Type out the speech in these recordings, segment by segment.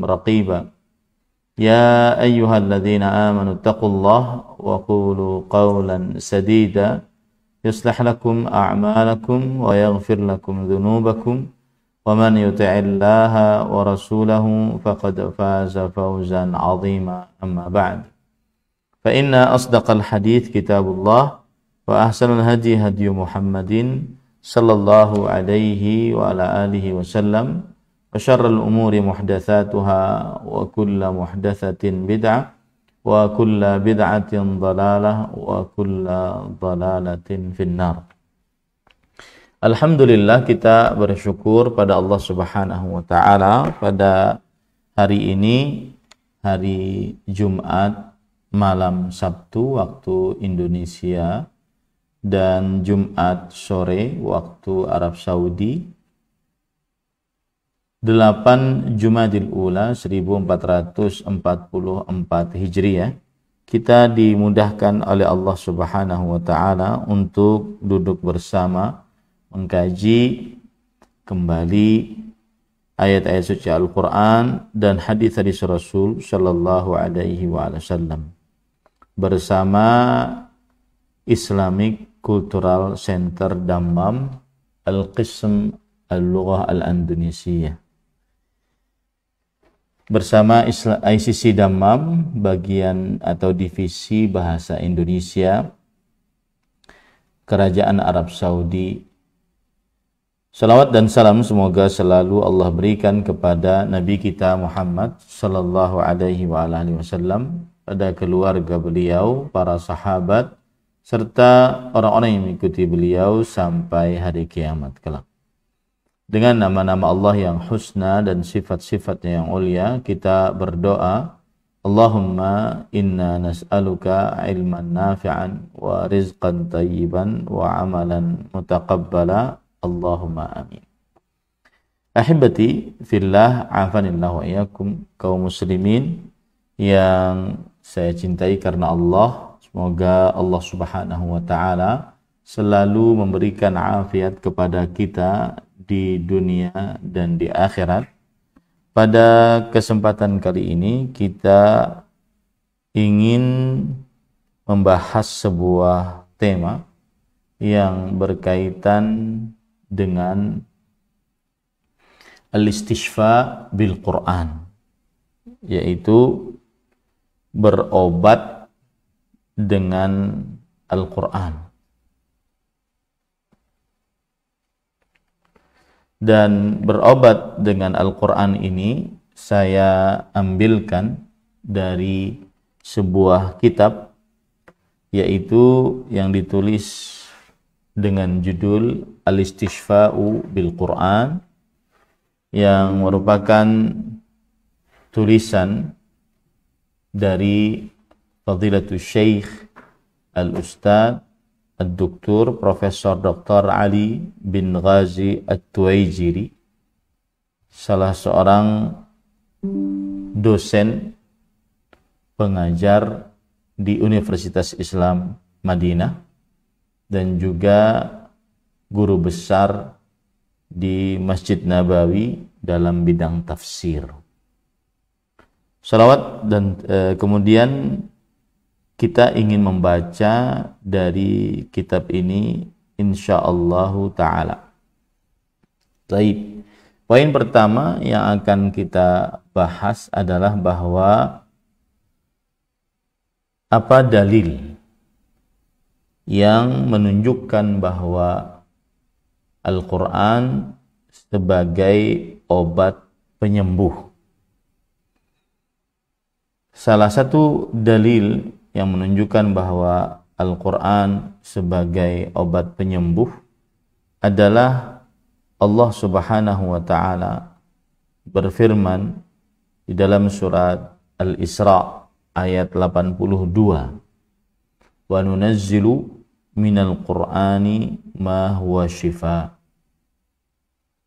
رقيبا يا أيها الذين آمنوا اتقوا الله وقولوا قولا سديدا يصلح لكم أعمالكم ويغفر لكم ذنوبكم ومن يطع الله ورسوله فقد فاز فوزا عظيما أما بعد فإن أصدق الحديث كتاب الله وأحسن الهدي هدي محمد صلى الله عليه وعلى آله وسلم وشر الأمور محدثاتها وكل محدثة بدعة وكل بدعة ضلالة وكل ضلالة في النار. Alhamdulillah, kita bersyukur pada Allah Subhanahu wa taala pada hari ini, hari Jumat malam Sabtu waktu Indonesia dan Jumat sore waktu Arab Saudi, 8 Jumadil Ula 1444 Hijriah. Kita dimudahkan oleh Allah Subhanahu wa taala untuk duduk bersama mengkaji kembali ayat-ayat suci Al-Quran dan hadis-hadis Rasul Sallallahu Alaihi Wasallam bersama Islamic Cultural Center Dammam Al-Qism Al-Lughah Al-Indonesia, bersama ICC Dammam bagian atau divisi bahasa Indonesia Kerajaan Arab Saudi. Salawat dan salam semoga selalu Allah berikan kepada Nabi kita Muhammad sallallahu alaihi wasallam, pada keluarga beliau, para sahabat, serta orang-orang yang mengikuti beliau sampai hari kiamat kelak. Dengan nama-nama Allah yang husna dan sifat-sifatnya yang ulia, kita berdoa, Allahumma inna nas'aluka ilman nafi'an wa rizqan tayyiban wa amalan mutaqabbala, Allahumma amin. Ahibati fillah, afanillahu wa iyyakum, kaum muslimin yang saya cintai karena Allah, semoga Allah Subhanahu wa taala selalu memberikan afiat kepada kita di dunia dan di akhirat. Pada kesempatan kali ini kita ingin membahas sebuah tema yang berkaitan dengan al-istishfa bil Quran, yaitu berobat dengan Al-Quran. Dan berobat dengan Al-Quran ini saya ambilkan dari sebuah kitab, yaitu yang ditulis dengan judul Al-Istishfa'u bil Quran, yang merupakan tulisan dari Fadilatul Syekh Al-Ustadz Ad-Doktor Profesor Dr. Ali bin Ghazi At-Tuwaijiri, salah seorang dosen pengajar di Universitas Islam Madinah dan juga guru besar di Masjid Nabawi dalam bidang tafsir. Salawat dan kemudian kita ingin membaca dari kitab ini insyaallah ta'ala. Baik. Poin pertama yang akan kita bahas adalah bahwa apa dalil yang menunjukkan bahwa Al-Quran sebagai obat penyembuh. Salah satu dalil yang menunjukkan bahwa Al-Quran sebagai obat penyembuh adalah Allah Subhanahu wa ta'ala berfirman di dalam surat Al-Isra ayat 82, wa nunazzilu minal qur'ani ma huwa shifa,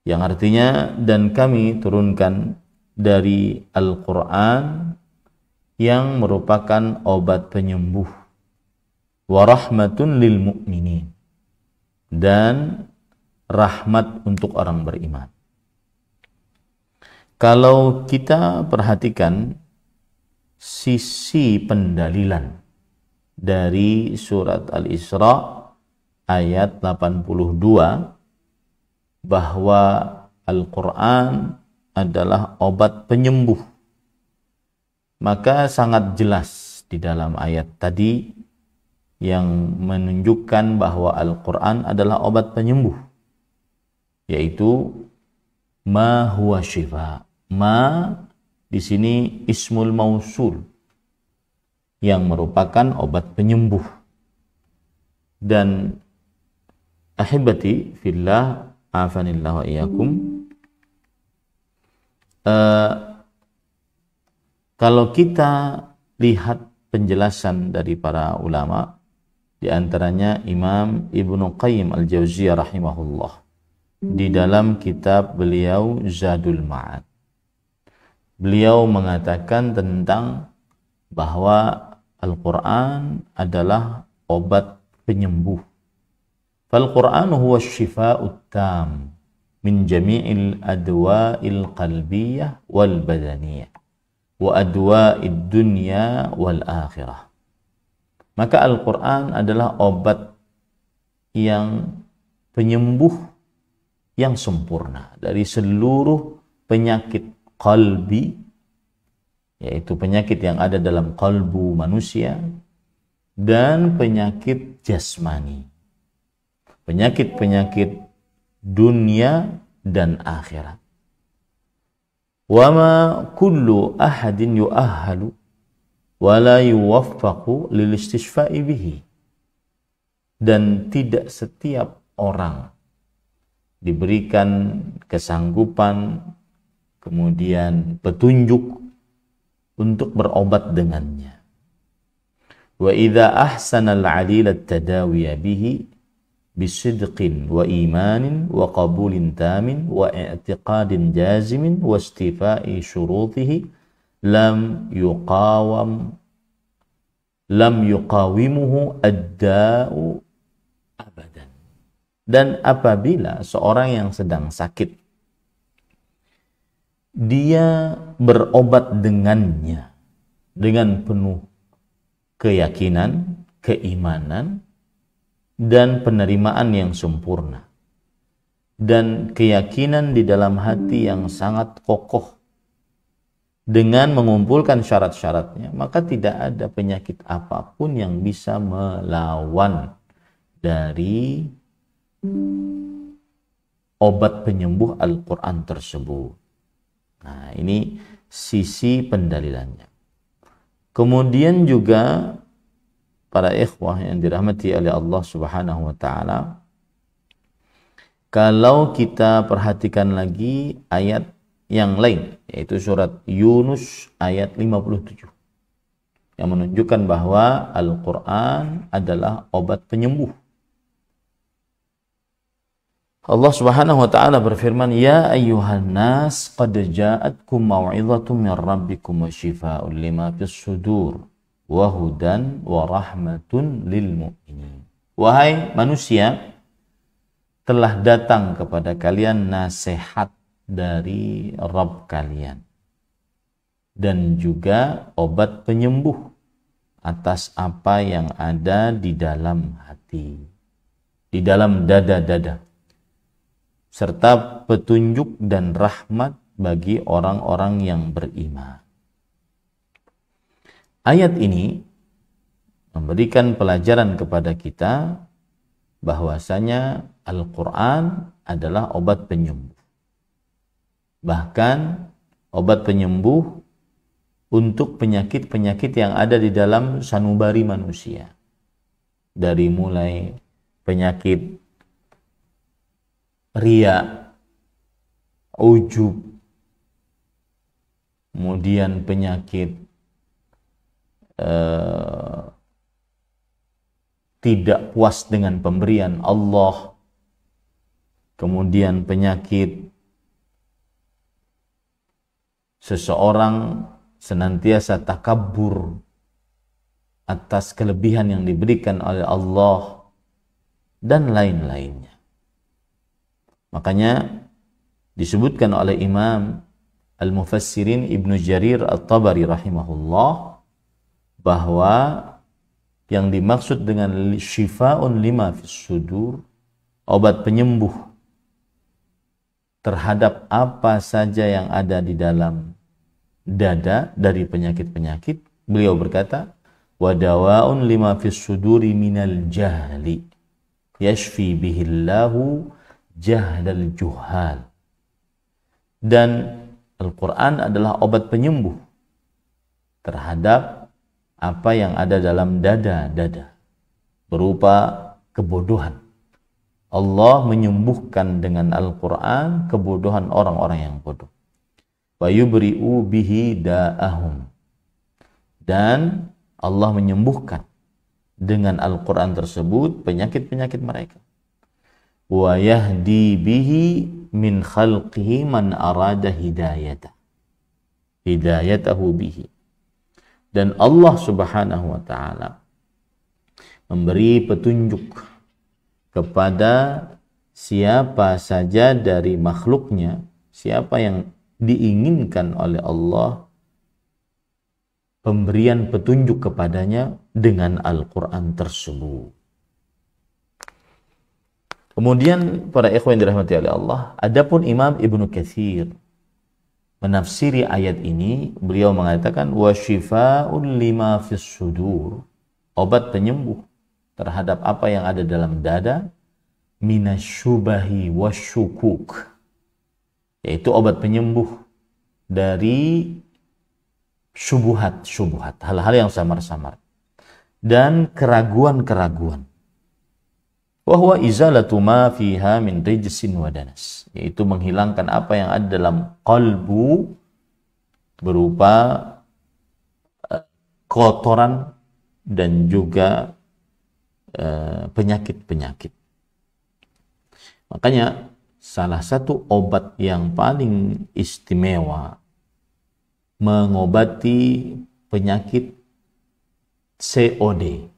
yang artinya dan kami turunkan dari Al-Quran yang merupakan obat penyembuh, wa rahmatun lil mu'minin, dan rahmat untuk orang beriman. Kalau kita perhatikan sisi pendalilan dari surat Al-Isra ayat 82 bahwa Al-Quran adalah obat penyembuh, maka sangat jelas di dalam ayat tadi yang menunjukkan bahwa Al-Quran adalah obat penyembuh, yaitu ma huwa syifa. Ma di sini ismul mausul yang merupakan obat penyembuh. Dan ahibati fillah, afanillah wa iyyakum, kalau kita lihat penjelasan dari para ulama, di antaranya Imam Ibnu Qayyim Al-Jauziyah rahimahullah di dalam kitab beliau Zadul Ma'ad, beliau mengatakan tentang bahwa Al-Quran adalah obat penyembuh. Fal-Quran huwa syifa'ut tam min jami'il adwa'il qalbiyah wal badaniyah wa adwa'id dunya wal akhirah. Maka Al-Quran adalah obat yang penyembuh yang sempurna dari seluruh penyakit qalbi, yaitu penyakit yang ada dalam kalbu manusia, dan penyakit jasmani, penyakit-penyakit dunia dan akhirat. Wa ma kullu ahadin yu'ahhalu wa la yuwaffaqu lil istishfa'i bihi. Dan tidak setiap orang diberikan kesanggupan, kemudian petunjuk untuk berobat dengannya. Wa idza ahsana al-'alil at-tadawiya bihi bisidqin wa imanin wa qabulin tamin wa i'tiqadin jazimin wa istifa'i syurutihi lam yuqawimuhu ad-da'u abadan. Dan apabila seorang yang sedang sakit, dia berobat dengannya dengan penuh keyakinan, keimanan, dan penerimaan yang sempurna, dan keyakinan di dalam hati yang sangat kokoh, dengan mengumpulkan syarat-syaratnya, maka tidak ada penyakit apapun yang bisa melawan dari obat penyembuh Al-Quran tersebut. Nah, ini sisi pendalilannya. Kemudian juga para ikhwah yang dirahmati oleh Allah Subhanahu wa taala, kalau kita perhatikan lagi ayat yang lain, yaitu surat Yunus ayat 57, yang menunjukkan bahwa Al-Quran adalah obat penyembuh. Allah Subhanahu wa taala berfirman, "Ya ayyuhan nas qad ja'atkum mau'izatun min rabbikum wa shifaa'un lima fis sudur wa hudan wa rahmatun lil mu'minin." Wahai manusia, telah datang kepada kalian nasihat dari Rabb kalian dan juga obat penyembuh atas apa yang ada di dalam hati, di dalam dada-dada, serta petunjuk dan rahmat bagi orang-orang yang beriman. Ayat ini memberikan pelajaran kepada kita bahwasanya Al-Quran adalah obat penyembuh. Bahkan obat penyembuh untuk penyakit-penyakit yang ada di dalam sanubari manusia. Dari mulai penyakit riya, ujub, kemudian penyakit tidak puas dengan pemberian Allah, kemudian penyakit seseorang senantiasa takabur atas kelebihan yang diberikan oleh Allah, dan lain-lainnya. Makanya disebutkan oleh Imam al-mufassirin Ibnu Jarir At-Tabari rahimahullah bahwa yang dimaksud dengan syifa'un lima fis sudur, obat penyembuh terhadap apa saja yang ada di dalam dada dari penyakit-penyakit. Beliau berkata, wa dawa'un lima fis suduri minal jahli yashfi bihillahu jahdal juhal. Dan Al-Quran adalah obat penyembuh terhadap apa yang ada dalam dada-dada berupa kebodohan. Allah menyembuhkan dengan Al-Quran kebodohan orang-orang yang bodoh. Wa yubri'u bihi da'ahum. Dan Allah menyembuhkan dengan Al-Quran tersebut penyakit-penyakit mereka. Wa yahdi bihi min khalqihi man arada hidayatahu bihi. Dan Allah Subhanahu wa ta'ala memberi petunjuk kepada siapa saja dari makhluknya, siapa yang diinginkan oleh Allah, pemberian petunjuk kepadanya dengan Al-Quran tersebut. Kemudian para ikhwan yang dirahmati oleh Allah, adapun Imam Ibnu Katsir menafsiri ayat ini, beliau mengatakan wa syifa'un lima fis sudur, obat penyembuh terhadap apa yang ada dalam dada, minasyubahi wasyukuk, yaitu obat penyembuh dari syubhat, hal-hal yang samar-samar dan keraguan-keraguan. Wa huwa izalatu ma fiha min rijsin wa danas, yaitu menghilangkan apa yang ada dalam qalbu berupa kotoran dan juga penyakit-penyakit. Makanya salah satu obat yang paling istimewa mengobati penyakit COD,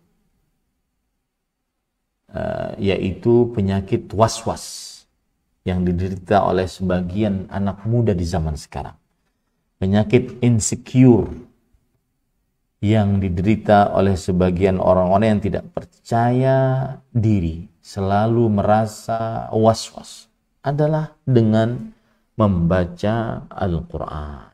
yaitu penyakit was-was yang diderita oleh sebagian anak muda di zaman sekarang. Penyakit insecure yang diderita oleh sebagian orang-orang yang tidak percaya diri, selalu merasa was-was, adalah dengan membaca Al-Quran.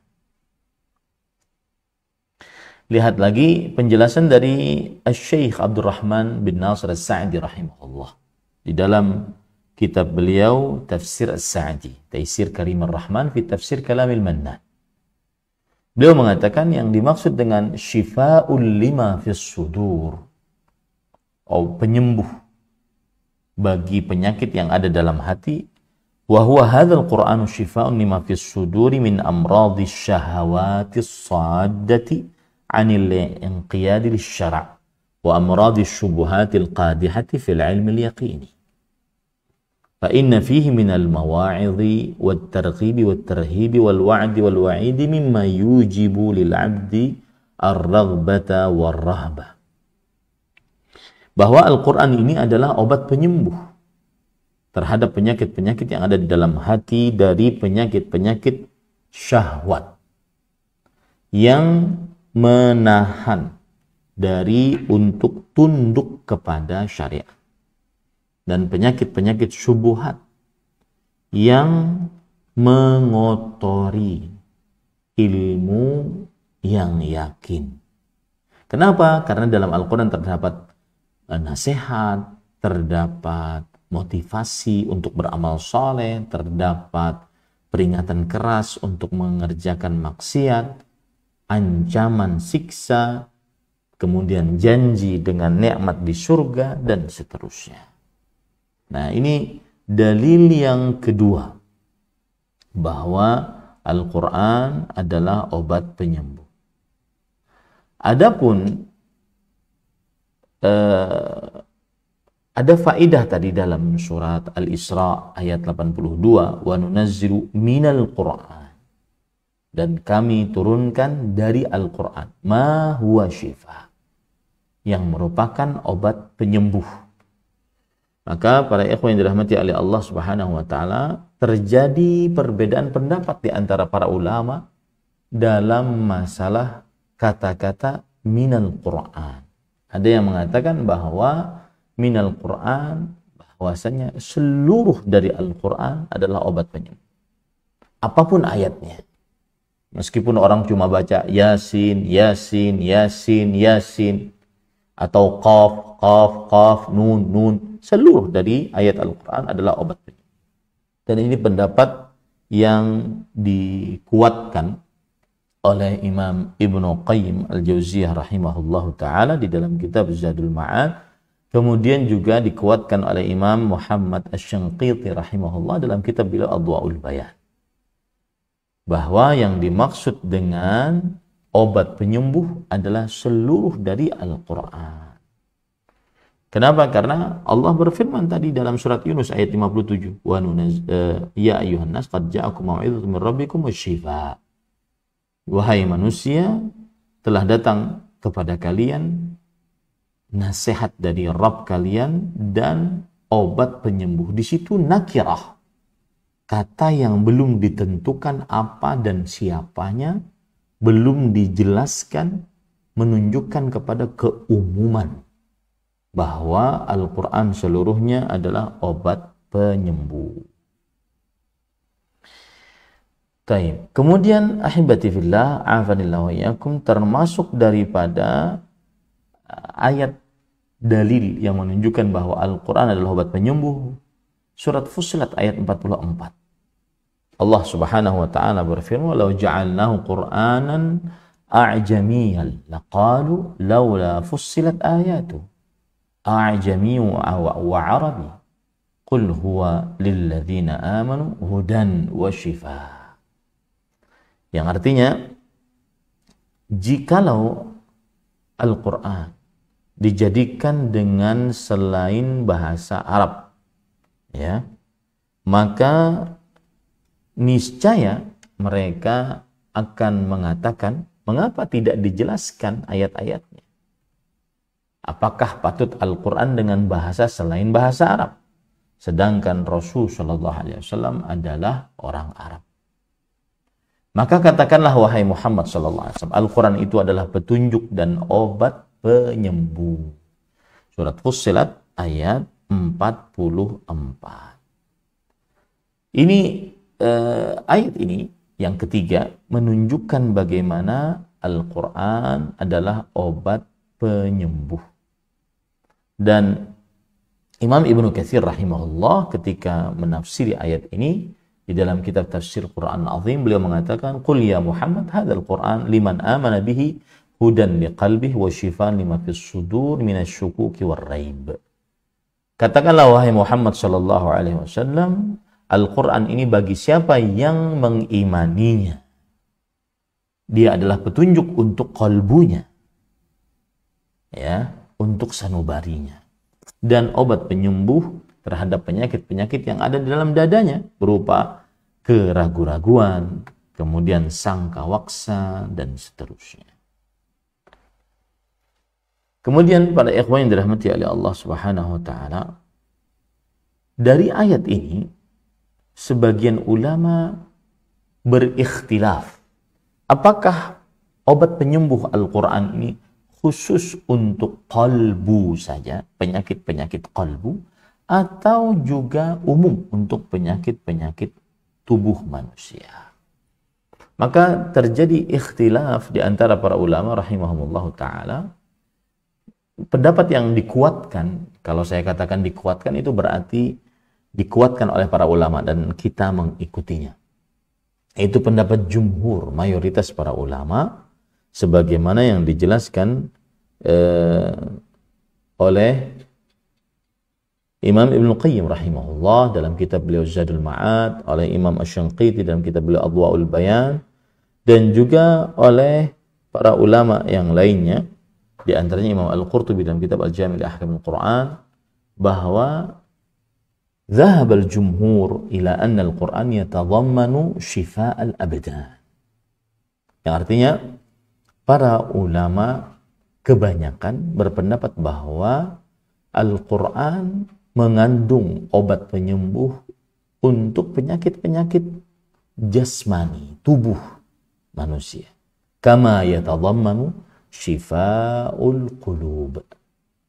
Lihat lagi penjelasan dari Syekh Abdurrahman bin Nasir As-Sa'di rahimahullah di dalam kitab beliau Tafsir As-Sa'di, Taisir Karimur Rahman fi Tafsir Kalamil Mannan. Beliau mengatakan yang dimaksud dengan syifa'ul lima fis sudur, penyembuh bagi penyakit yang ada dalam hati, wa huwa hadzal Qur'anu syifa'un lima fis suduri min amradhish syahawatis saddati anil inqiyadi lisyara' wa amradish syubuhatil qadihati fil ilmi al-yaqini. Fa inna fihi minal mawa'idhi wat targhibi wat tarhibi wal wa'di wal wa'idi mimma yujibu lil 'abdi ar-raghbata war rahbah. Bahwa Al-Qur'an ini adalah obat penyembuh terhadap penyakit-penyakit yang ada di dalam hati dari penyakit-penyakit syahwat yang menahan dari untuk tunduk kepada syariat, dan penyakit-penyakit syubhat yang mengotori ilmu yang yakin. Kenapa? Karena dalam Al-Quran terdapat nasihat, terdapat motivasi untuk beramal soleh, terdapat peringatan keras untuk mengerjakan maksiat, ancaman siksa, kemudian janji dengan nikmat di surga, dan seterusnya. Nah, ini dalil yang kedua bahwa Al-Quran adalah obat penyembuh. Adapun ada faidah tadi dalam surat Al-Isra ayat 82, wa nunazzilu minal Qur'an, dan kami turunkan dari Al-Quran ma huwa syifa, yang merupakan obat penyembuh. Maka para ikhwan yang dirahmati oleh Allah Subhanahu wa taala, terjadi perbedaan pendapat di antara para ulama dalam masalah kata-kata minal Qur'an. Ada yang mengatakan bahwa minal Qur'an, bahwasanya seluruh dari Al-Qur'an adalah obat penyembuh. Apapun ayatnya. Meskipun orang cuma baca Yasin, Yasin, Yasin, Yasin, atau Qaf, Qaf, Qaf, Nun, Nun, seluruh dari ayat Al-Quran adalah obat penyembuh. Dan ini pendapat yang dikuatkan oleh Imam Ibnu Qayyim Al-Jauziyah rahimahullahu ta'ala di dalam kitab Zadul Ma'ad. Kemudian juga dikuatkan oleh Imam Muhammad Asy-Syanqiti rahimahullah dalam kitab beliau Adwa'ul Bayan. Bahwa yang dimaksud dengan obat penyembuh adalah seluruh dari Al-Quran. Kenapa? Karena Allah berfirman tadi dalam surat Yunus ayat 57, ya ayyuhan nas qad ja'akum mau'izatun min rabbikum wasyifaa. Wahai manusia, telah datang kepada kalian nasihat dari Rabb kalian dan obat penyembuh. Di situ nakirah, kata yang belum ditentukan apa dan siapanya, belum dijelaskan, menunjukkan kepada keumuman bahwa Al-Quran seluruhnya adalah obat penyembuh. Taib. Kemudian ahibati fillah, afanillahu wa iyyakum, termasuk daripada ayat dalil yang menunjukkan bahwa Al-Quran adalah obat penyembuh, surat Fussilat ayat 44. Allah Subhanahu wa ta'ala berfirman, "Law ja'alnahu Qur'anan a'jamiyyan laqalu laula fussilat ayatu a'jamiyyu wa 'arabi qul huwa lil ladzina amanu hudan wa shifaa." Yang artinya, jikalau Al-Qur'an dijadikan dengan selain bahasa Arab, ya, maka niscaya mereka akan mengatakan, mengapa tidak dijelaskan ayat-ayatnya? Apakah patut Al-Quran dengan bahasa selain bahasa Arab? Sedangkan Rasul Shallallahu Alaihi Wasallam adalah orang Arab. Maka katakanlah wahai Muhammad Shallallahu Alaihi Wasallam, Al-Quran itu adalah petunjuk dan obat penyembuh. Surat Fussilat ayat 44. Ini ayat ini yang ketiga menunjukkan bagaimana Al-Quran adalah obat penyembuh. Dan Imam Ibnu Katsir rahimahullah ketika menafsiri ayat ini di dalam kitab tafsir Quran Azim, beliau mengatakan, "Qul ya Muhammad, hadzal Quran liman amana bihi hudan liqalbihi wa shifaan lima fis sudur minasyukuki war-raib." Katakanlah wahai Muhammad sallallahu alaihi wasallam, Al-Quran ini bagi siapa yang mengimaninya. Dia adalah petunjuk untuk kalbunya, ya, untuk sanubarinya, dan obat penyembuh terhadap penyakit-penyakit yang ada di dalam dadanya, berupa keraguan-raguan, kemudian sangka waksa, dan seterusnya. Kemudian pada ikhwan yang dirahmati oleh Allah Subhanahu wa ta'ala, dari ayat ini sebagian ulama berikhtilaf. Apakah obat penyembuh Al-Quran ini khusus untuk qalbu saja, penyakit-penyakit qalbu, atau juga umum untuk penyakit-penyakit tubuh manusia? Maka terjadi ikhtilaf di antara para ulama rahimahumullah ta'ala. Pendapat yang dikuatkan, kalau saya katakan dikuatkan, itu berarti dikuatkan oleh para ulama dan kita mengikutinya. Itu pendapat jumhur, mayoritas para ulama, sebagaimana yang dijelaskan oleh Imam Ibnu Qayyim rahimahullah dalam kitab beliau Zadul Ma'ad, oleh Imam Asy-Syanqiti dalam kitab beliau Adwa'ul Bayan, dan juga oleh para ulama yang lainnya, di antaranya Imam Al-Qurtubi dalam kitab Al-Jami' li Ahkamil Quran, bahwa ذهب الجمهور إلى أن القرآن يتضمن شفاء الأبدان. Yang artinya para ulama kebanyakan berpendapat bahwa Al-Quran mengandung obat penyembuh untuk penyakit-penyakit jasmani, tubuh manusia. Kama yatadhammanu shifaa'ul qulub.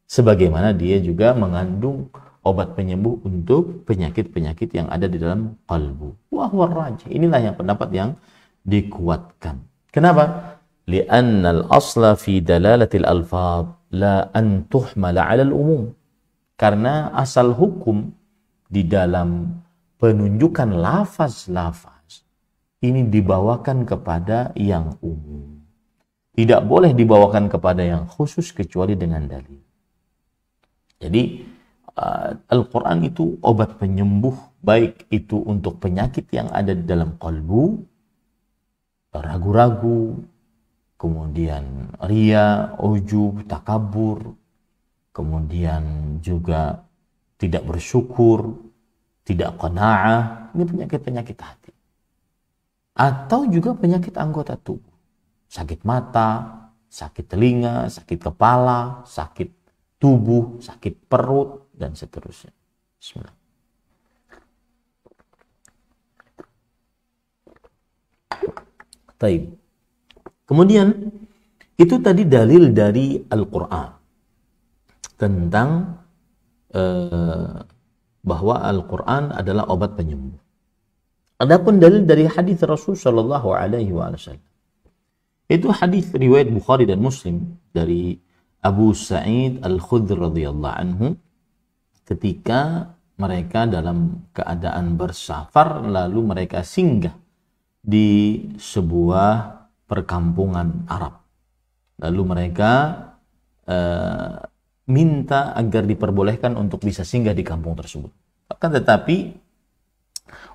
Sebagaimana dia juga mengandung obat penyembuh untuk penyakit-penyakit yang ada di dalam qalbu. Wa huwa rajih. Inilah yang pendapat yang dikuatkan. Kenapa? Li'anna al-asla fi dalalatil alfaz la an tuhmala 'ala al-umum. Karena asal hukum di dalam penunjukan lafaz-lafaz ini dibawakan kepada yang umum. Tidak boleh dibawakan kepada yang khusus kecuali dengan dalil. Jadi Al-Quran itu obat penyembuh, baik itu untuk penyakit yang ada di dalam qalbu, ragu-ragu, kemudian riya, ujub, takabur, kemudian juga tidak bersyukur, tidak qanaah. Ini penyakit-penyakit hati. Atau juga penyakit anggota tubuh. Sakit mata, sakit telinga, sakit kepala, sakit tubuh, sakit perut, dan seterusnya. Bismillah. Taib. Kemudian, itu tadi dalil dari Al-Quran tentang bahwa Al-Quran adalah obat penyembuh. Adapun dalil dari hadis Rasul Shallallahu Alaihi Wasallam, itu hadis riwayat Bukhari dan Muslim dari Abu Sa'id Al-Khudri radhiyallahu anhu, ketika mereka dalam keadaan bersafar lalu mereka singgah di sebuah perkampungan Arab. Lalu mereka minta agar diperbolehkan untuk bisa singgah di kampung tersebut. Akan tetapi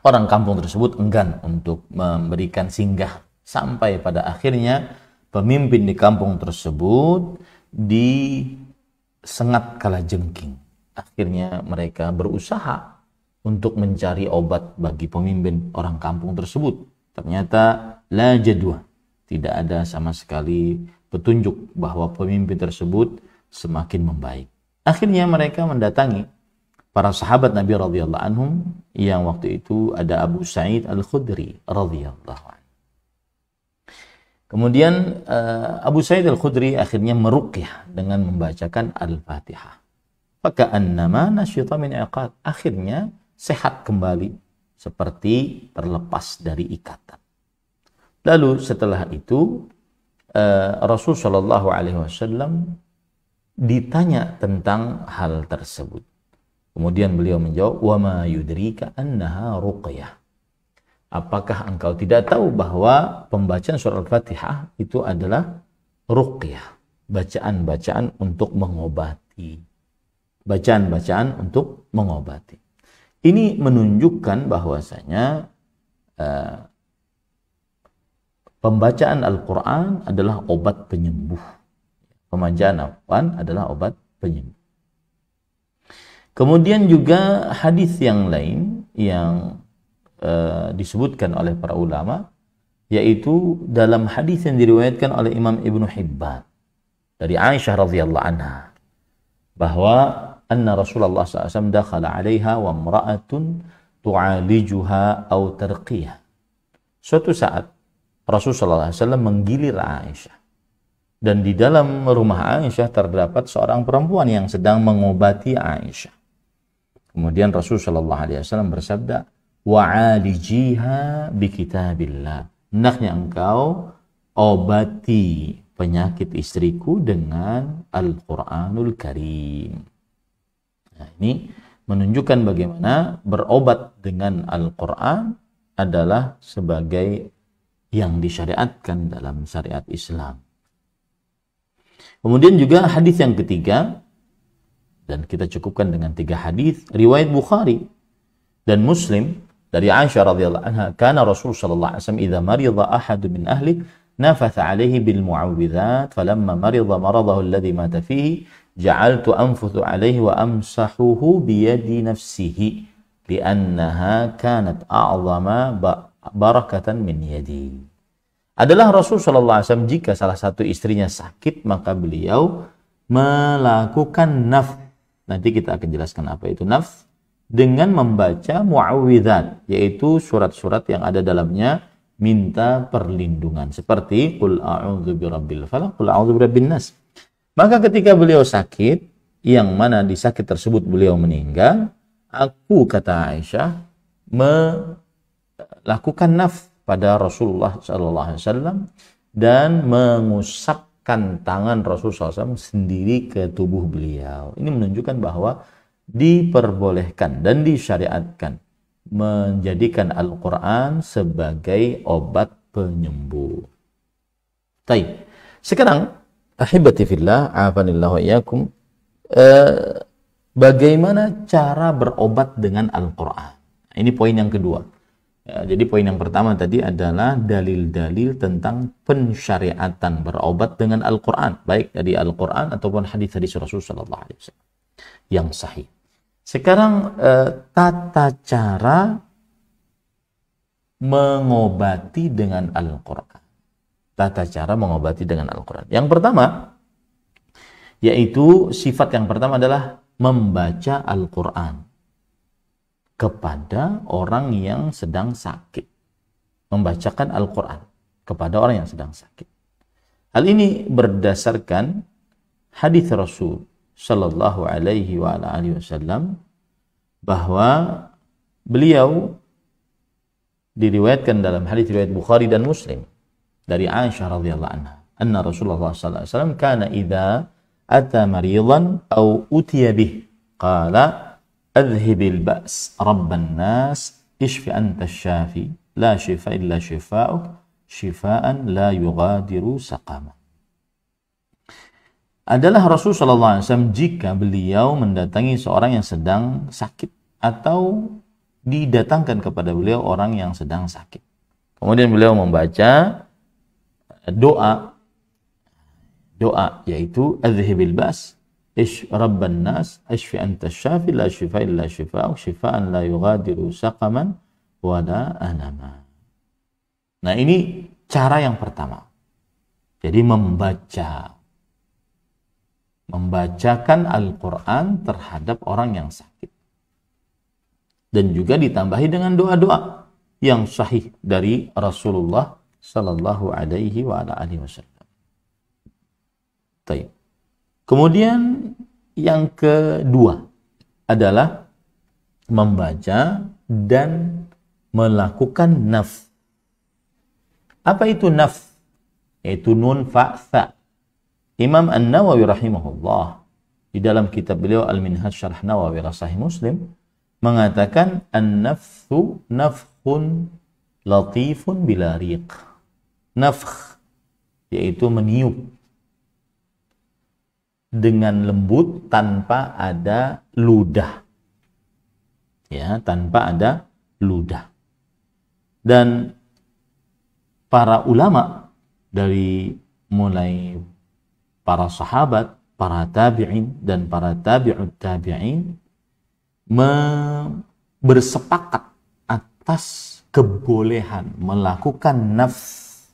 orang kampung tersebut enggan untuk memberikan singgah, sampai pada akhirnya pemimpin di kampung tersebut disengat kalajengking. Akhirnya mereka berusaha untuk mencari obat bagi pemimpin orang kampung tersebut. Ternyata la jadwa, tidak ada sama sekali petunjuk bahwa pemimpin tersebut semakin membaik. Akhirnya mereka mendatangi para sahabat Nabi radhiyallahu anhum, yang waktu itu ada Abu Sa'id Al-Khudri radhiyallahu anhu. Kemudian Abu Sa'id Al-Khudri akhirnya meruqyah dengan membacakan Al-Fatihah. Faka'annama nasyita min iqad. Akhirnya sehat kembali seperti terlepas dari ikatan. Lalu setelah itu Rasul sallallahu alaihi wasallam ditanya tentang hal tersebut. Kemudian beliau menjawab, "Wa ma yudrika annaha ruqyah." Apakah engkau tidak tahu bahwa pembacaan surah Al-Fatihah itu adalah ruqyah, bacaan-bacaan untuk mengobati. Bacaan-bacaan untuk mengobati. Ini menunjukkan bahwasanya pembacaan Al-Quran adalah obat penyembuh. Pembacaan Al-Quran adalah obat penyembuh. Kemudian juga hadis yang lain yang disebutkan oleh para ulama, yaitu dalam hadis yang diriwayatkan oleh Imam Ibnu Hibban dari Aisyah radhiyallahu anha, bahwa anna Rasulullah SAW dakhala 'alaiha wa imra'atun tu'alijuha aw tarqiyah. Suatu saat Rasulullah SAW menggilir Aisyah, dan di dalam rumah Aisyah terdapat seorang perempuan yang sedang mengobati Aisyah. Kemudian Rasulullah SAW bersabda, wa'alijiha bikitabillah. Hendaknya engkau obati penyakit istriku dengan Al-Quranul Karim. Nah, ini menunjukkan bagaimana berobat dengan Al-Quran adalah sebagai yang disyariatkan dalam syariat Islam. Kemudian juga hadis yang ketiga, dan kita cukupkan dengan 3 hadis riwayat Bukhari dan Muslim dari Aisyah radhiyallahu anha, kana Rasul sallallahu alaihi wasallam idza marida ahad min ahli nafatha alaihi bil mu'awwidzat falamma marida maradahu alladhi mata fihi ja'altu anfuthu alaihi wa amsahuhu bi yadi nafsihi li'annaha kanat a'zama barakatan min yadi. Adalah Rasul sallallahu alaihi wasallam jika salah satu istrinya sakit, maka beliau melakukan Nanti kita akan jelaskan apa itu nafth dengan membaca muawwidzat, yaitu surat-surat yang ada dalamnya minta perlindungan seperti qul a'udzu birabbil falaq, qul a'udzu birabbin nas. Maka ketika beliau sakit, yang mana di sakit tersebut beliau meninggal, aku, kata Aisyah, melakukan nafth pada Rasulullah SAW dan mengusapkan tangan Rasulullah SAW sendiri ke tubuh beliau. Ini menunjukkan bahwa diperbolehkan dan disyariatkan menjadikan Al-Quran sebagai obat penyembuh. Taib. Sekarang, ahibati fillah, afanillahu iyyakum, bagaimana cara berobat dengan Al-Quran? Ini poin yang kedua. Ya, jadi poin yang pertama tadi adalah dalil-dalil tentang pensyariatan berobat dengan Al-Quran, baik dari Al-Quran ataupun hadis-hadis Rasulullah SAW yang sahih. Sekarang tata cara mengobati dengan Al-Quran. Tata cara mengobati dengan Al-Quran. Yang pertama, yaitu sifat yang pertama adalah membaca Al-Quran kepada orang yang sedang sakit. Membacakan Al-Quran kepada orang yang sedang sakit. Hal ini berdasarkan hadis Rasul Sallallahu alaihi wa alihi wasallam, bahwa beliau diriwayatkan dalam hadis riwayat Bukhari dan Muslim dari Aisyah radhiyallahu anha, anna Rasulullah sallallahu alaihi wasallam kana idza ata maridan aw utiya bih qala adhhibil ba's rabban nas ishfi anta syafi la shifa illa shifa'uk shifaan la yughadiru saqama. Adalah Rasulullah SAW jika beliau mendatangi seorang yang sedang sakit atau didatangkan kepada beliau orang yang sedang sakit. Kemudian beliau membaca doa yaitu adhhibil ba's rabban nas ashfi anta syafi la shifa illa shifa'uk shifaan la yughadiru saqaman wa la alama. Nah, ini cara yang pertama. Jadi membacakan Al-Quran terhadap orang yang sakit. Dan juga ditambahi dengan doa-doa yang sahih dari Rasulullah sallallahu alaihi wa alihi wasallam. Baik. Kemudian yang kedua adalah membaca dan melakukan nafth. Apa itu nafth? Yaitu nun fa tha. Imam An-Nawawi rahimahullah di dalam kitab beliau Al-Minhaj Syarh Nawawi Sahih Muslim mengatakan an-nafthu nafkhun latifun bila riq. Nafkh yaitu meniup dengan lembut tanpa ada ludah. Ya, tanpa ada ludah. Dan para ulama dari mulai para sahabat, para tabi'in, dan para tabi'ut tabi'in bersepakat atas kebolehan melakukan nafth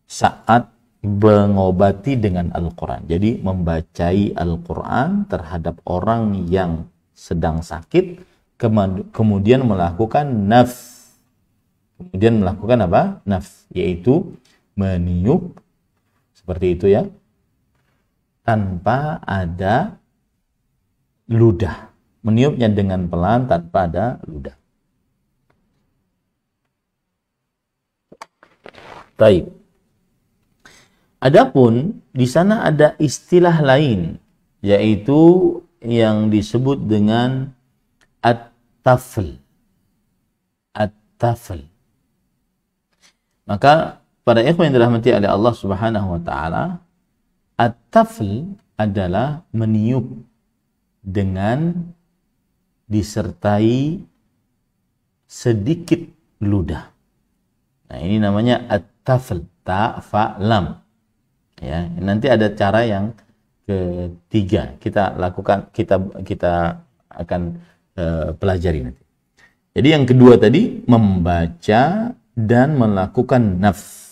saat mengobati dengan Al-Quran. Jadi membacai Al-Quran terhadap orang yang sedang sakit, kemudian melakukan nafth. Kemudian melakukan apa? Nafth, yaitu meniup, seperti itu ya, tanpa ada ludah. Meniupnya dengan pelan tanpa ada ludah. Baik. Adapun di sana ada istilah lain, yaitu yang disebut dengan at-tafl. At-tafl. Maka pada ikhwan yang dirahmati oleh Allah Subhanahu wa taala, at-tafl adalah meniup dengan disertai sedikit ludah. Nah, ini namanya at-tafl, ta fa lam. Ya, nanti ada cara yang ketiga kita lakukan, kita akan pelajari nanti. Jadi yang kedua tadi membaca dan melakukan nafth.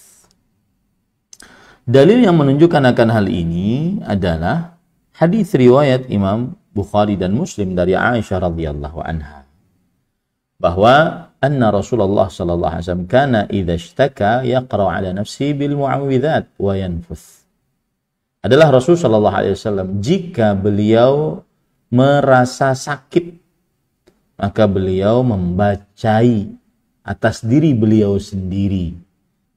Dalil yang menunjukkan akan hal ini adalah hadis riwayat Imam Bukhari dan Muslim dari Aisyah radhiyallahu anha bahwa anna Rasulullah sallallahu alaihi wasallam kana idza ishtaka yaqra ala nafsi bil mu'awwidzat wa yanfuth. Adalah Rasul sallallahu alaihi wasallam jika beliau merasa sakit maka beliau membacai atas diri beliau sendiri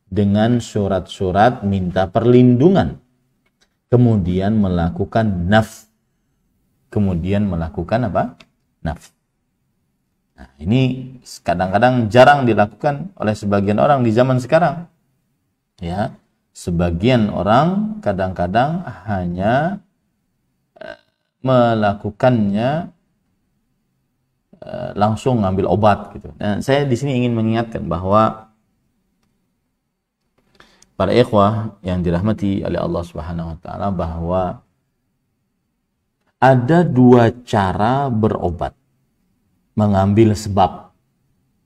dengan surat-surat minta perlindungan, kemudian melakukan nafth, kemudian melakukan apa? Nafth. Nah, ini kadang-kadang jarang dilakukan oleh sebagian orang di zaman sekarang. Ya, sebagian orang kadang-kadang hanya melakukannya langsung ngambil obat gitu. Dan saya di sini ingin mengingatkan bahwa para ikhwah yang dirahmati oleh Allah Subhanahu wa taala bahwa ada dua cara berobat, mengambil sebab.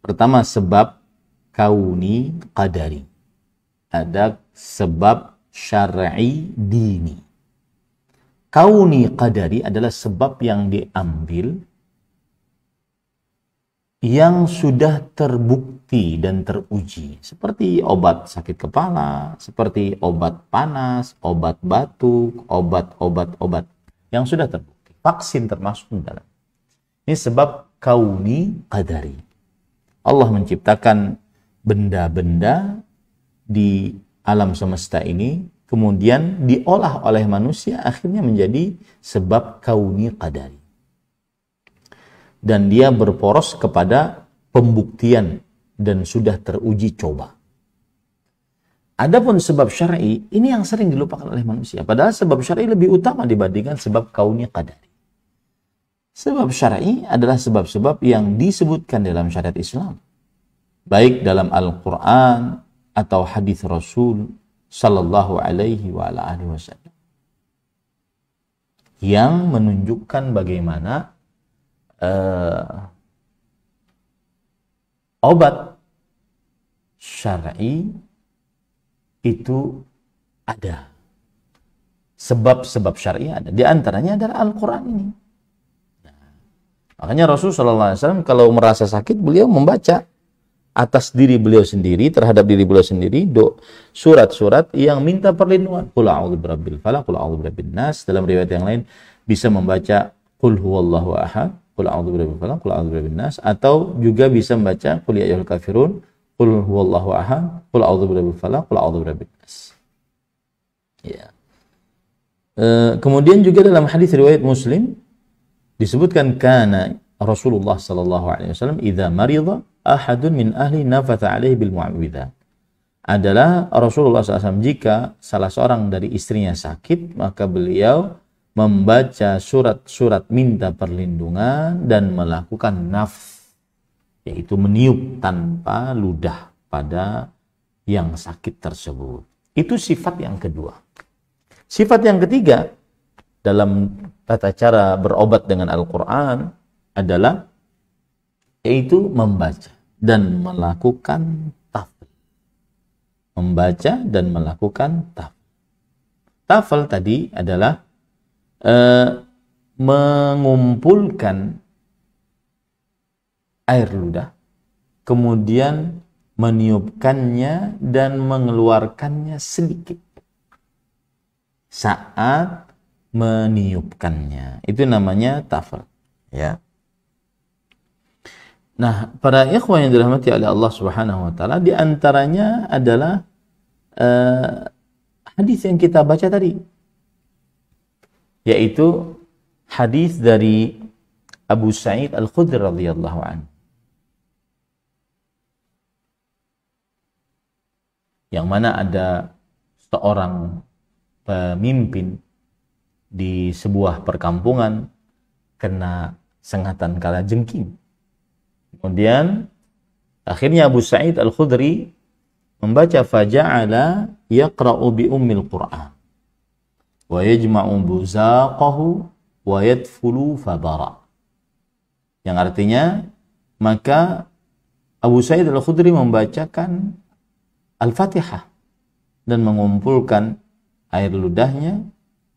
Pertama, sebab kauni qadari. Ada sebab syar'i dini. Kauni qadari adalah sebab yang diambil yang sudah terbukti dan teruji, seperti obat sakit kepala, seperti obat panas, obat batuk, obat yang sudah terbukti, vaksin termasuk dalam. Ini sebab kauni qadari. Allah menciptakan benda-benda di alam semesta ini, kemudian diolah oleh manusia, akhirnya menjadi sebab kauni qadari. Dan dia berporos kepada pembuktian dan sudah teruji coba. Adapun sebab syar'i, ini yang sering dilupakan oleh manusia. Padahal sebab syar'i lebih utama dibandingkan sebab kauni qadari. Sebab syar'i adalah sebab-sebab yang disebutkan dalam syariat Islam, baik dalam Al-Quran atau hadis Rasul sallallahu alaihi wa alihi wasallam, yang menunjukkan bagaimana obat syar'i itu ada. Sebab-sebab syar'i ada. Di antaranya adalah Al-Quran ini. Nah, makanya Rasulullah SAW kalau merasa sakit, beliau membaca atas diri beliau sendiri, terhadap diri beliau sendiri, surat-surat yang minta perlindungan. Qul a'udzu birabbil falaq, qul a'udzu birabbin nas. Dalam riwayat yang lain bisa membaca qul huwallahu ahad, qul a'udzu birabbil falaq, qul a'udzu birabbin nas, atau juga bisa membaca qul ya ayyuhal kafirun, qul huwallahu ahad, qul a'udzu birabbil falaq, qul a'udzu birabbin nas. Ya. Kemudian juga dalam hadis riwayat Muslim disebutkan kana Rasulullah sallallahu alaihi wasallam idza marida ahadun min ahli nafatha alaihi bil mu'awwidzat. Adalah Rasulullah SAW jika salah seorang dari istrinya sakit, maka beliau membaca surat-surat minta perlindungan dan melakukan nafth, yaitu meniup tanpa ludah pada yang sakit tersebut. Itu sifat yang kedua. Sifat yang ketiga dalam tata cara berobat dengan Al-Quran adalah yaitu membaca dan melakukan tafel. Membaca dan melakukan tafel. Tafel tadi adalah mengumpulkan air ludah, kemudian meniupkannya dan mengeluarkannya sedikit saat meniupkannya. Itu namanya tafel, ya. Nah, para ikhwan yang dirahmati oleh Allah Subhanahu wa taala, di antaranya adalah hadis yang kita baca tadi, yaitu hadis dari Abu Sa'id Al-Khudri radhiyallahu anhu, yang mana ada seorang pemimpin di sebuah perkampungan kena sengatan kalajengking. Kemudian akhirnya Abu Sa'id Al-Khudri membaca faja'ala yaqra'u bi ummil Qur'an wa yajma'u buzaqahu wa yadfulu fabara. Yang artinya, maka Abu Sa'id Al-Khudri membacakan Al-Fatihah dan mengumpulkan air ludahnya,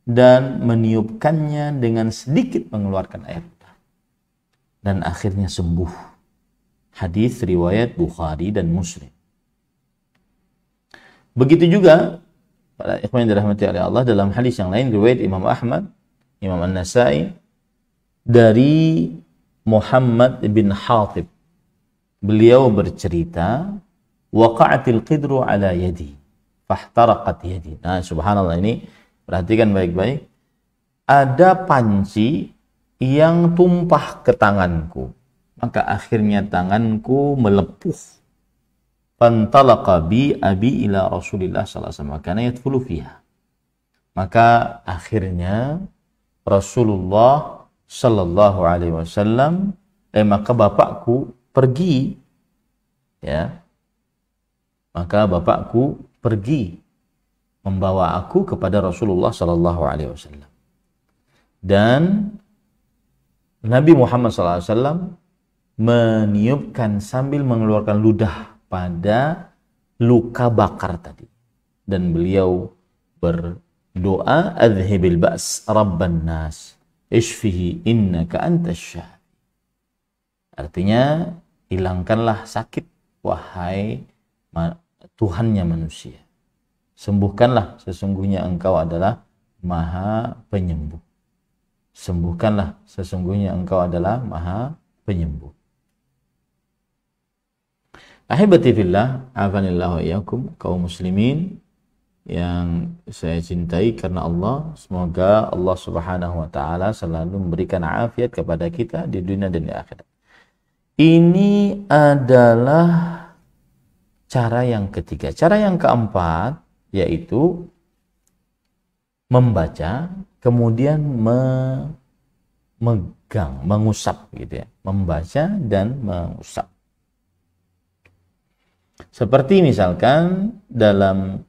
dan meniupkannya dengan sedikit mengeluarkan air ludah. Dan akhirnya sembuh. Hadis riwayat Bukhari dan Muslim. Begitu juga para ikhwan yang dirahmati oleh Allah, dalam hadis yang lain riwayat Imam Ahmad, Imam An-Nasai, dari Muhammad bin Hatib. Beliau bercerita, waqa'atil qidru ala yadi fahtaraqat yadi. Nah, subhanallah, ini perhatikan baik-baik. Ada panci yang tumpah ke tanganku, maka akhirnya tanganku melepuh. Fantalaqa bi abi ila Rasulillah sallallahu alaihi wasallam kana yadkhulu fiha. Maka akhirnya Rasulullah sallallahu alaihi wasallam maka bapakku pergi, ya. Maka bapakku pergi membawa aku kepada Rasulullah sallallahu alaihi wasallam. Dan Nabi Muhammad sallallahu alaihi wasallam meniupkan sambil mengeluarkan ludah pada luka bakar tadi, dan beliau berdoa, adhibil ba's rabban nas ishfihi innaka antas syafi. Artinya, hilangkanlah sakit wahai Tuhannya manusia, sembuhkanlah, sesungguhnya engkau adalah maha penyembuh. Sembuhkanlah, sesungguhnya engkau adalah maha penyembuh. Ahibati fillah, afanillahu iyyakum, kaum muslimin yang saya cintai karena Allah, semoga Allah Subhanahu wa taala selalu memberikan afiat kepada kita di dunia dan di akhirat. Ini adalah cara yang ketiga. Cara yang keempat yaitu membaca kemudian memegang, mengusap gitu ya. Membaca dan mengusap. Seperti misalkan dalam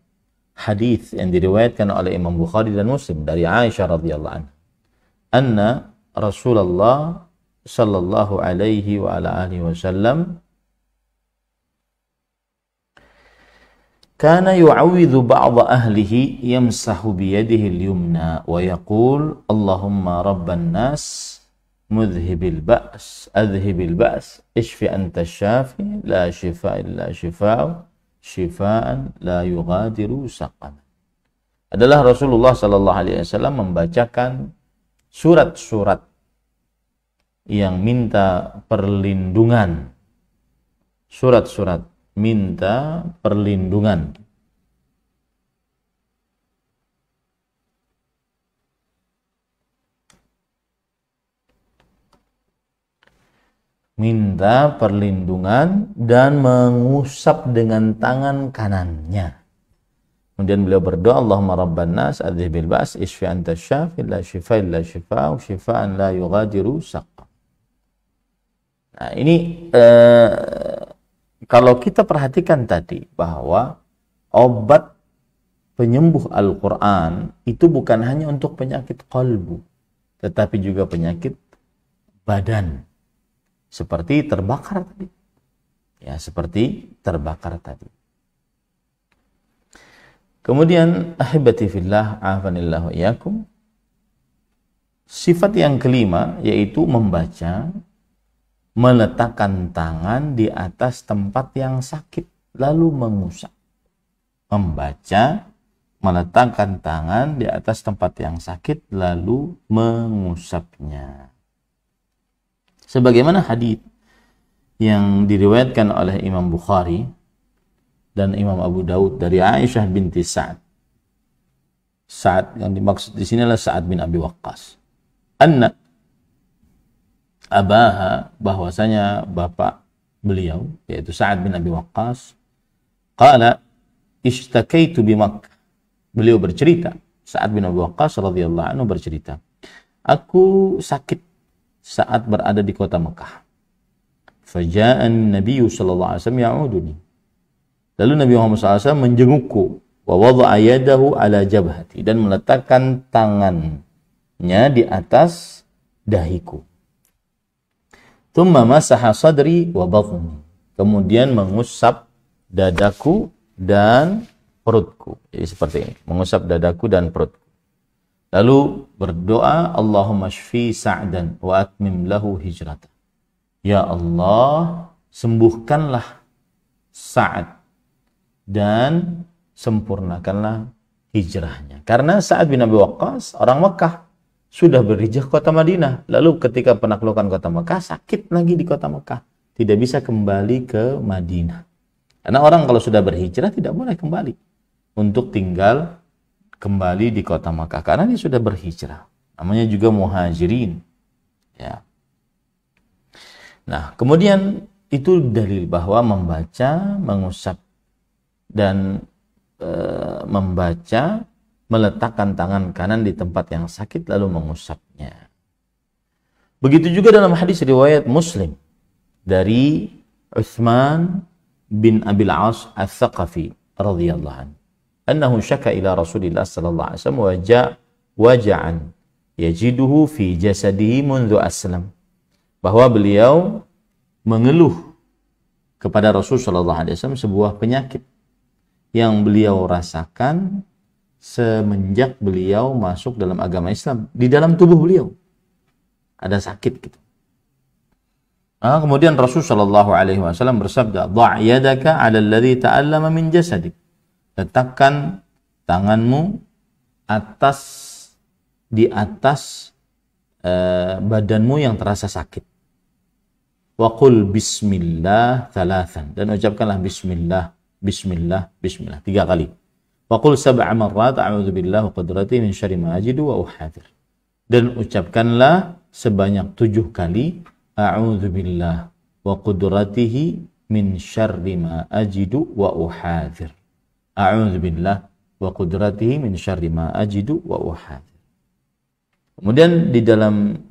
hadis yang diriwayatkan oleh Imam Bukhari dan Muslim dari Aisyah radhiyallahu anha, anna Rasulullah sallallahu alaihi wa ala alihi wasallam kana yu'awwidhu ba'dha ahlihi yamsahu bi yadihi al-yumna wa yaqul Allahumma rabban nas mudhibil ba's adhibil ba's ishfi anta syafi la shifaa illa shifaa'u shifaan la yughadiru saqama. Adalah Rasulullah sallallahu alaihi wasallam membacakan surat-surat yang minta perlindungan, surat-surat minta perlindungan, minta perlindungan dan mengusap dengan tangan kanannya. Kemudian beliau berdoa, Allahumma rabban nas adhibil ba's ishfi anta syafi la shifaa illa shifaa'u shifaan la yughadiru saqam. Nah, ini kalau kita perhatikan tadi bahwa obat penyembuh Al-Quran itu bukan hanya untuk penyakit qalbu, tetapi juga penyakit badan. Seperti terbakar tadi. Ya, seperti terbakar tadi. Kemudian, ahibati fillah, afanillahu iyyakum. Sifat yang kelima yaitu membaca, meletakkan tangan di atas tempat yang sakit lalu mengusap. Membaca, meletakkan tangan di atas tempat yang sakit lalu mengusapnya. Sebagaimana hadis yang diriwayatkan oleh Imam Bukhari dan Imam Abu Daud dari Aisyah binti Sa'ad. Sa'ad yang dimaksud di sini adalah Sa'ad bin Abi Waqqas. Anna abaha, bahwasanya bapak beliau yaitu Sa'ad bin Abi Waqqas, qala ishtakaitu bi Makkah. Beliau bercerita, Sa'ad bin Abi Waqqas radhiyallahu anhu bercerita, aku sakit saat berada di kota Mekah. Faja'an Nabi sallallahu alaihi wasallam ya'uduni. Lalu Nabi Muhammad SAW menjengukku, wa wada'a yadahu ala jabhati, dan meletakkan tangannya di atas dahiku. Thumma masaha sadri wa batni. Kemudian mengusap dadaku dan perutku. Jadi seperti ini, mengusap dadaku dan perutku. Lalu berdoa, Allahumma shfi Sa'dan wa atmim lahu hijrata. Ya Allah, sembuhkanlah Sa'ad dan sempurnakanlah hijrahnya. Karena Sa'ad bin Abi Waqqas orang Mekah, sudah berhijrah ke kota Madinah. Lalu ketika penaklukan kota Mekah, sakit lagi di kota Mekah. Tidak bisa kembali ke Madinah. Karena orang kalau sudah berhijrah tidak boleh kembali untuk tinggal kembali di kota Mekah. Karena dia sudah berhijrah. Namanya juga muhajirin. Ya. Nah, kemudian itu dalil bahwa membaca, mengusap, dan membaca, meletakkan tangan kanan di tempat yang sakit lalu mengusapnya. Begitu juga dalam hadis riwayat Muslim dari Utsman bin Abil As Ats-Tsaqafi radhiyallahu anhu, annahu syaka ila Rasulillah sallallahu alaihi wasallam waja'an yajiduhu fi jasadihi mundu aslam, bahwa beliau mengeluh kepada Rasul sallallahu alaihi wasallam sebuah penyakit yang beliau rasakan semenjak beliau masuk dalam agama Islam. Di dalam tubuh beliau ada sakit gitu. Kemudian Rasul sallallahu alaihi wasallam bersabda, "Dha' yadaka 'ala alladhi ta'allama min jasadik." Letakkan tanganmu di atas badanmu yang terasa sakit. Wa qul bismillah thalathan, dan ucapkanlah bismillah, bismillah, bismillah 3 kali. Wa qul sab'a marrat a'udzu billahi wa qudratihi min syarri ma ajidu wa uhadir. Dan ucapkanlah sebanyak 7 kali a'udzu billahi wa qudratihi min syarri ma ajidu wa uhadir. A'udzu billahi wa qudratihi min syarri ma ajidu wa uhadir. Kemudian di dalam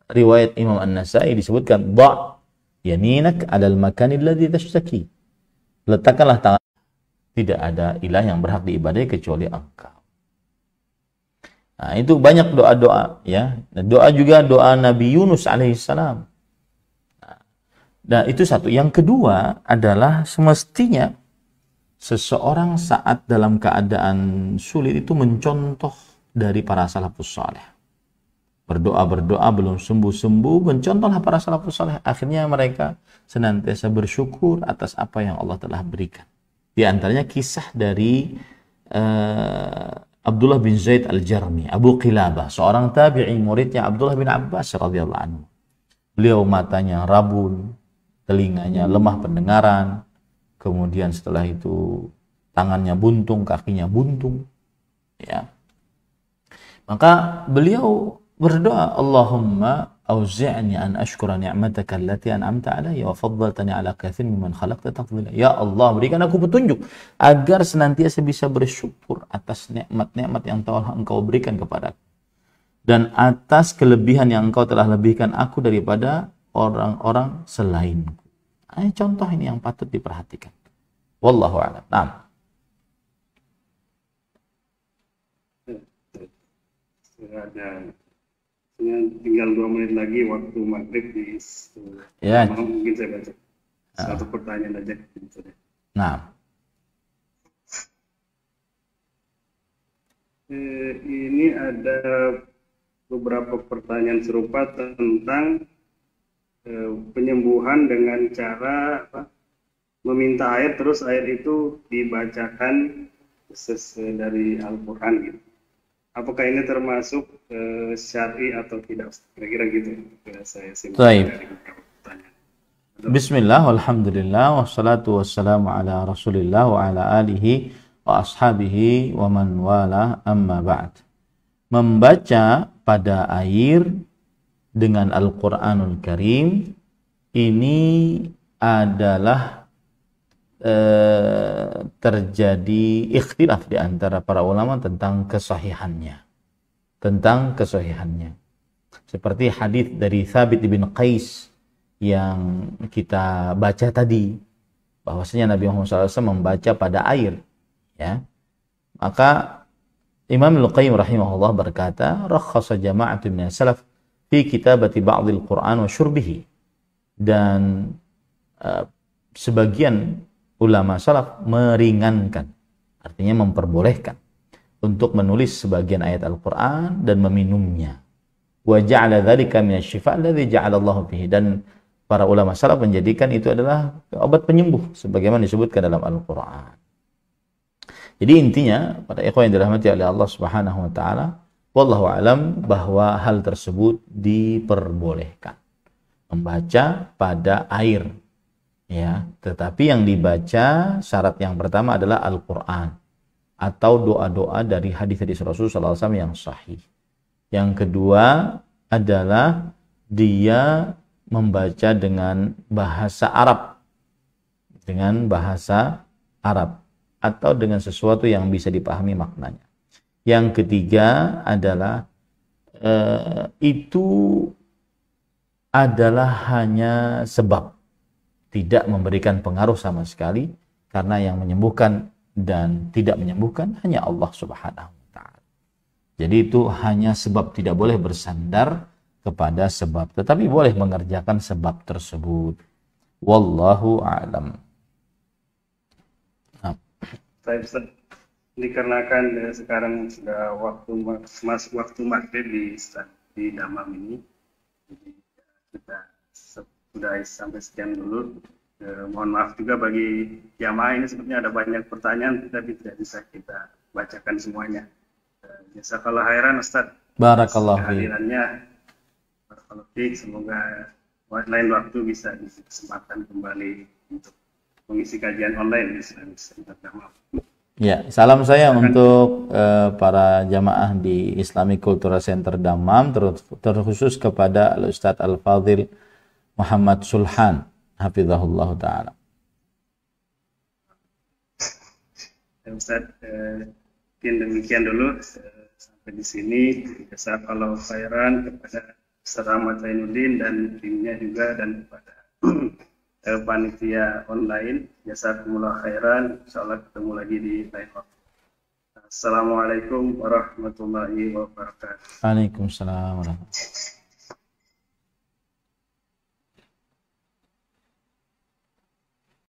riwayat Imam An-Nasa'i disebutkan, "Dha' yaminak 'alal makani alladhi tashtaki." Letakkanlah tangan, tidak ada ilah yang berhak diibadahi kecuali Engkau. Nah, itu banyak doa-doa ya. Doa juga doa Nabi Yunus alaihissalam. Nah, itu satu. Yang kedua adalah semestinya seseorang saat dalam keadaan sulit itu mencontoh dari para salafus saleh. Berdoa belum sembuh-sembuh, mencontohlah para salafus saleh. Akhirnya mereka senantiasa bersyukur atas apa yang Allah telah berikan. Di antaranya kisah dari Abdullah bin Zaid Al-Jarmi, Abu Qilabah, seorang tabi'i muridnya Abdullah bin Abbas radhiyallahu anhu. Beliau matanya rabun, telinganya lemah pendengaran, kemudian setelah itu tangannya buntung, kakinya buntung. Ya. Maka beliau berdoa, Allahumma auzi'ni an ashkura ni'mataka allati an'amta alayya wa faddaltani ala katsirin mimman khalaqta tafdila. Ya Allah, berikan aku petunjuk agar senantiasa bisa bersyukur atas nikmat-nikmat yang telah Engkau berikan kepadaku dan atas kelebihan yang Engkau telah lebihkan aku daripada orang-orang selainku. Ini contoh ini yang patut diperhatikan. Wallahu a'lam. Nah. Tinggal 2 menit lagi waktu maghrib di ya. Mungkin saya baca satu pertanyaan aja. Nah, ini ada beberapa pertanyaan serupa tentang penyembuhan dengan cara meminta air, terus air itu dibacakan dari Al-Quran gitu. Apakah ini termasuk syar'i atau tidak? Kira-kira gitu. Saya simpulkan dari beberapa pertanyaan. Bismillah, walhamdulillah, wassalatu wassalamu ala rasulillah wa ala alihi wa ashabihi wa man wala, amma ba'd. Membaca pada air dengan Al-Quranul Karim ini adalah terjadi ikhtilaf di antara para ulama tentang kesahihannya. Seperti hadis dari Thabit bin Qais yang kita baca tadi, bahwasanya Nabi Muhammad SAW membaca pada air. Ya, maka Imam Al-Qayyim rahimahullah berkata, rakhasa jama'atu min salaf fi kitabati ba'dil Qur'an wa syurbihi. Dan sebagian ulama salaf meringankan, artinya memperbolehkan untuk menulis sebagian ayat Al-Quran dan meminumnya. Wa ja'ala dzalika minasy-syifa' alladzi ja'alallahu fihi, dan para ulama salaf menjadikan itu adalah obat penyembuh sebagaimana disebutkan dalam Al-Quran. Jadi intinya pada ikhwan yang dirahmati oleh Allah Subhanahu wa taala, wallahu alam, bahwa hal tersebut diperbolehkan membaca pada air, ya, tetapi yang dibaca syarat yang pertama adalah Al-Quran atau doa-doa dari hadis-hadis Rasulullah SAW yang sahih. Yang kedua adalah dia membaca dengan bahasa Arab, atau dengan sesuatu yang bisa dipahami maknanya. Yang ketiga adalah itu adalah hanya sebab, tidak memberikan pengaruh sama sekali, karena yang menyembuhkan dan tidak menyembuhkan hanya Allah Subhanahu wa taala. Jadi itu hanya sebab, tidak boleh bersandar kepada sebab, tetapi boleh mengerjakan sebab tersebut. Wallahu a'lam. Dikarenakan sekarang sudah waktu maghrib di Damam ini, jadi kita sudah sampai sekian dulu. Mohon maaf juga bagi jamaah, ini sebenarnya ada banyak pertanyaan tapi tidak bisa kita bacakan semuanya. Jazakallah khairan Ustaz. Barakallahu fiik. Kehadirannya, barakallahu fiik. Semoga lain waktu bisa kesempatan kembali untuk mengisi kajian online di Islamic Center Damam. Ya, salam saya untuk para jamaah di Islamic Cultural Center Damam, terkhusus kepada Al-Ustadz Al-Fadhil Muhammad Sulhan, hafizahullah ta'ala. Ustaz, mungkin demikian dulu sampai di sini. Jazakallahu khairan kepada Ustaz Ahmad Zainuddin dan timnya juga, dan kepada panitia online. Jazakumullah khairan. Insyaallah ketemu lagi di lain waktu. Assalamualaikum warahmatullahi wabarakatuh. Waalaikumsalam warahmatullahi wabarakatuh.